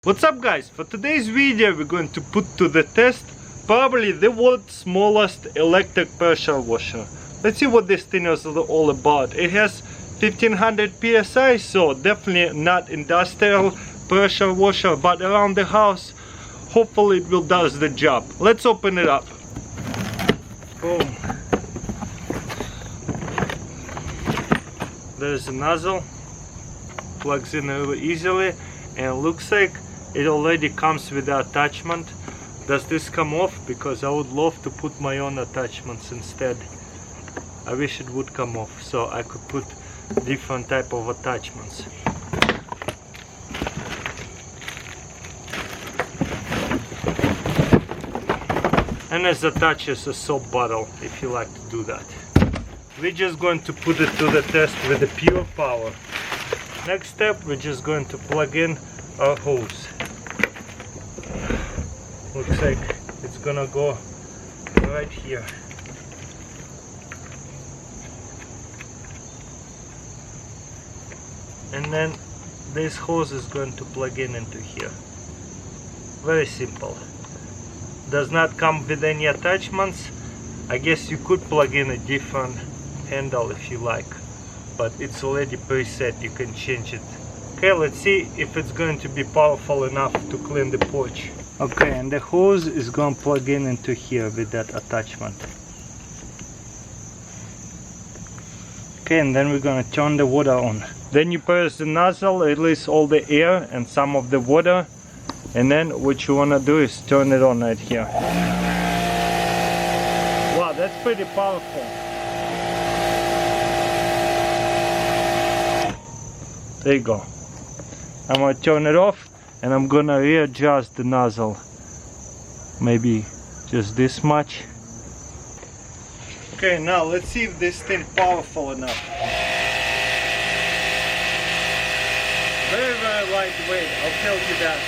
What's up guys, for today's video we're going to put to the test probably the world's smallest electric pressure washer. Let's see what this thing is all about. It has 1500 psi, so definitely not industrial pressure washer, but around the house hopefully it will does the job. Let's open it up. Boom. There's a nozzle, plugs in really easily, and it looks like it already comes with the attachment. Does this come off? Because I would love to put my own attachments instead. I wish it would come off so I could put different type of attachments. And it attaches a soap bottle if you like to do that. We're just going to put it to the test with the pure power. Next step, we're just going to plug in our hose. Looks like it's gonna go right here. And then this hose is going to plug in into here. Very simple. Does not come with any attachments. I guess you could plug in a different handle if you like, but it's already preset, you can change it. Okay, let's see if it's going to be powerful enough to clean the porch. Okay, and the hose is going to plug in into here with that attachment. Okay, and then we're going to turn the water on. Then you press the nozzle, release all the air and some of the water, and then what you want to do is turn it on right here. Wow, that's pretty powerful. There you go. I'm going to turn it off and I'm going to readjust the nozzle. Maybe just this much. Okay, now let's see if this thing powerful enough. Very, very lightweight, I'll tell you that.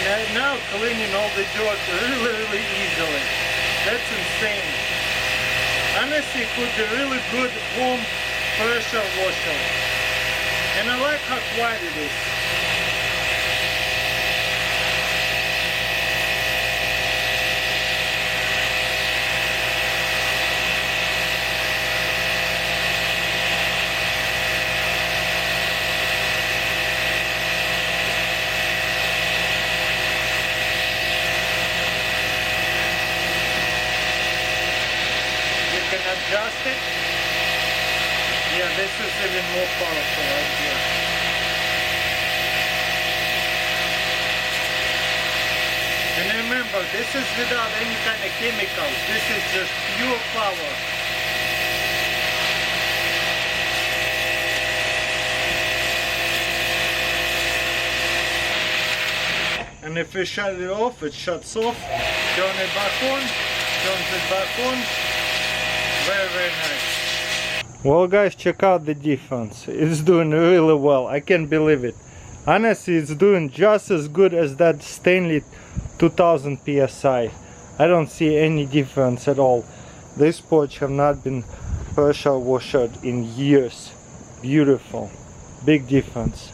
And now cleaning all the dirt really easily. That's insane. Honestly, it could be really good home pressure washer. And I like how quiet it is. You can adjust it. Yeah, this is even more powerful right here. And remember, this is without any kind of chemicals. This is just pure power. And if we shut it off, it shuts off. Turn it back on. Turns it back on. Very, very nice. Well guys, check out the difference. It's doing really well. I can't believe it. Honestly, it's doing just as good as that Stanley 2000 psi. I don't see any difference at all. This porch have not been pressure washed in years. Beautiful. Big difference.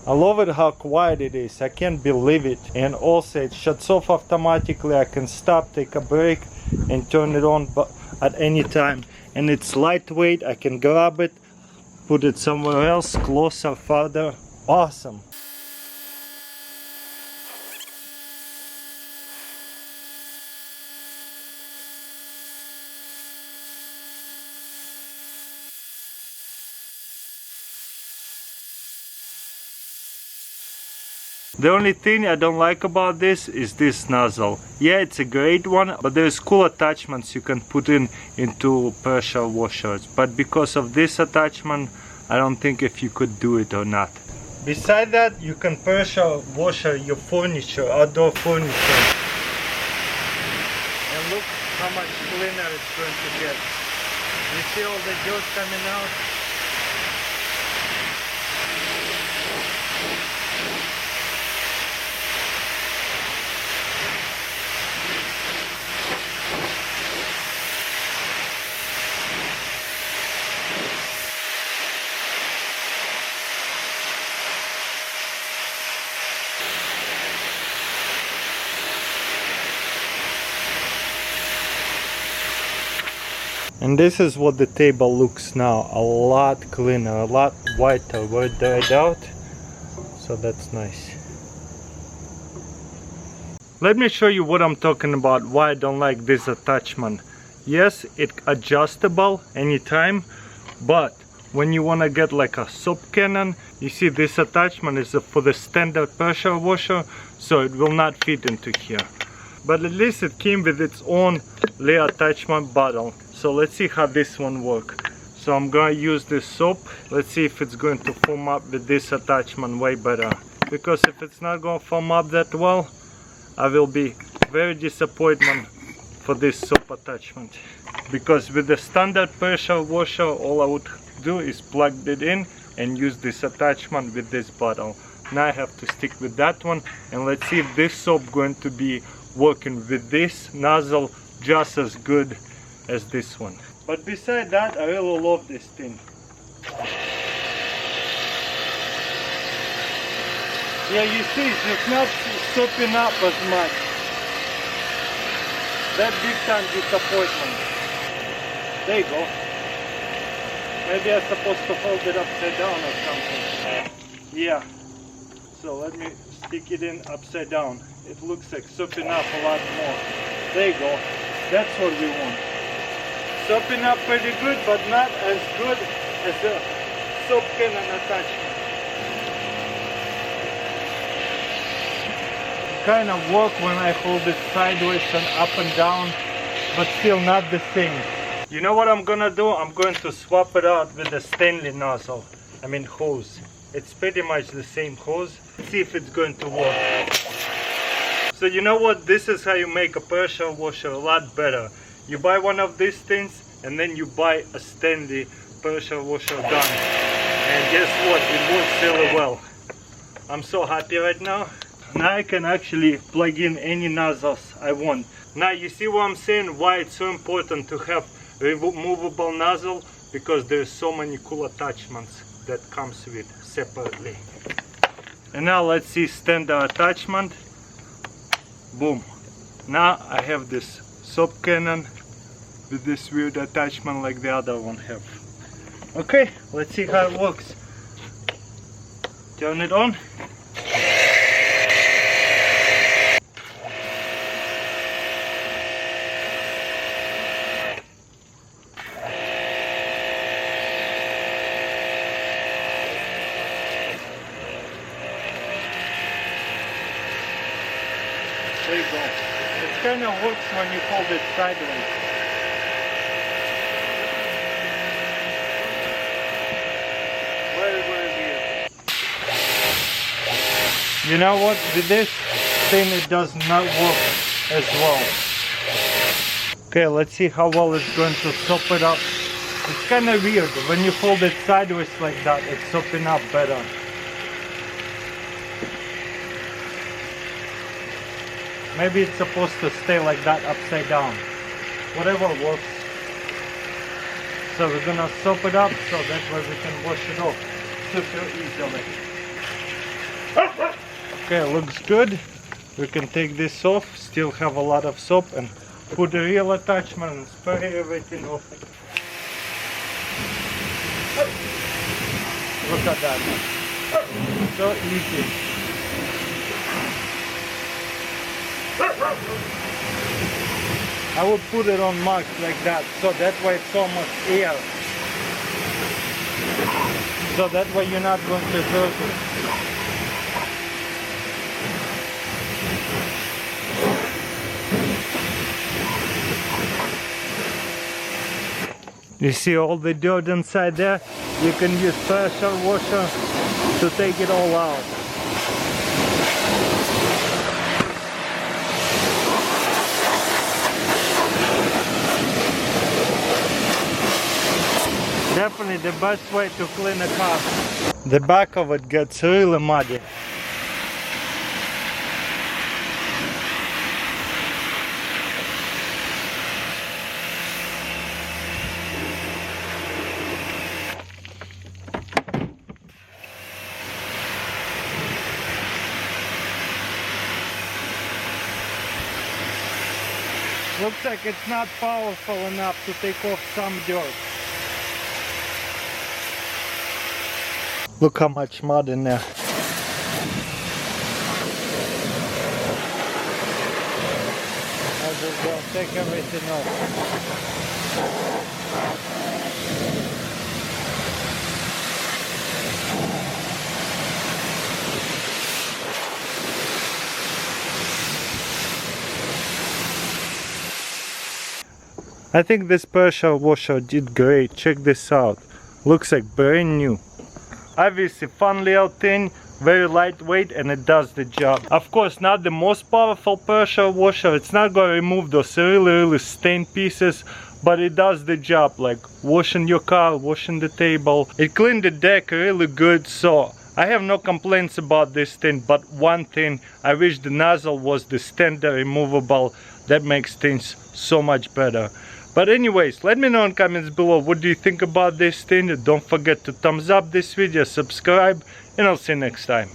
I love it how quiet it is. I can't believe it. And also it shuts off automatically. I can stop, take a break and turn it on at any time. And it's lightweight. I can grab it, put it somewhere else, closer, farther. Awesome. The only thing I don't like about this is this nozzle. Yeah, it's a great one, but there's cool attachments you can put into pressure washers. But because of this attachment, I don't think if you could do it or not. Besides that, you can pressure wash your furniture, outdoor furniture. And look how much cleaner it's going to get. You see all the dirt coming out? And this is what the table looks now, a lot cleaner, a lot whiter, well dried out, so that's nice. Let me show you what I'm talking about, why I don't like this attachment. Yes, it's adjustable anytime, but when you want to get like a soap cannon, you see this attachment is for the standard pressure washer, so it will not fit into here. But at least it came with its own layer attachment bottle. So let's see how this one works. So I'm going to use this soap. Let's see if it's going to form up with this attachment way better. Because if it's not going to form up that well, I will be very disappointed for this soap attachment. Because with the standard pressure washer, all I would do is plug it in and use this attachment with this bottle. Now I have to stick with that one, and let's see if this soap going to be working with this nozzle just as good as this one. But beside that, I really love this thing. Yeah, you see, it's not soaping up as much. That big time disappointment. There you go. Maybe I'm supposed to hold it upside down or something. Yeah. So let me stick it in upside down. It looks like soaping up a lot more. There you go. That's what we want. Soaping up pretty good, but not as good as the soap cannon attachment. Kind of work when I hold it sideways and up and down, but still not the same. You know what I'm gonna do? I'm going to swap it out with the Stanley nozzle. I mean hose. It's pretty much the same hose. Let's see if it's going to work. So you know what? This is how you make a pressure washer a lot better. You buy one of these things and then you buy a Stanley pressure washer gun. And guess what? It works really well. I'm so happy right now. Now I can actually plug in any nozzles I want. Now you see what I'm saying? Why it's so important to have removable nozzle, because there's so many cool attachments that comes with separately. And now let's see standard attachment. Boom. Now I have this soap cannon with this weird attachment like the other one have. Okay, let's see how it works. Turn it on. There you go. It kind of works when you hold it sideways. Very, very weird. You know what? With this thing it does not work as well. Okay, let's see how well it's going to soap it up. It's kind of weird. When you hold it sideways like that, it's soaping up better. Maybe it's supposed to stay like that upside down. Whatever works. So we're gonna soap it up so that way we can wash it off super easily. Okay, looks good. We can take this off, still have a lot of soap, and put the real attachment and spray everything off. Look at that. So easy. I would put it on marks like that, so that way it's almost air. So that way you're not going to hurt it. You see all the dirt inside there? You can use pressure washer to take it all out. Definitely the best way to clean a car. The back of it gets really muddy. Looks like it's not powerful enough to take off some dirt. Look how much mud in there. I'll just go take everything off. I think this pressure washer did great. Check this out. Looks like brand new. Obviously fun little thing, very lightweight, and it does the job. Of course, not the most powerful pressure washer. It's not going to remove those really stained pieces, but it does the job, like washing your car, washing the table. It cleaned the deck really good, so I have no complaints about this thing. But one thing, I wish the nozzle was the standard removable. That makes things so much better. But anyways, let me know in comments below what do you think about this thing. Don't forget to thumbs up this video, subscribe, and I'll see you next time.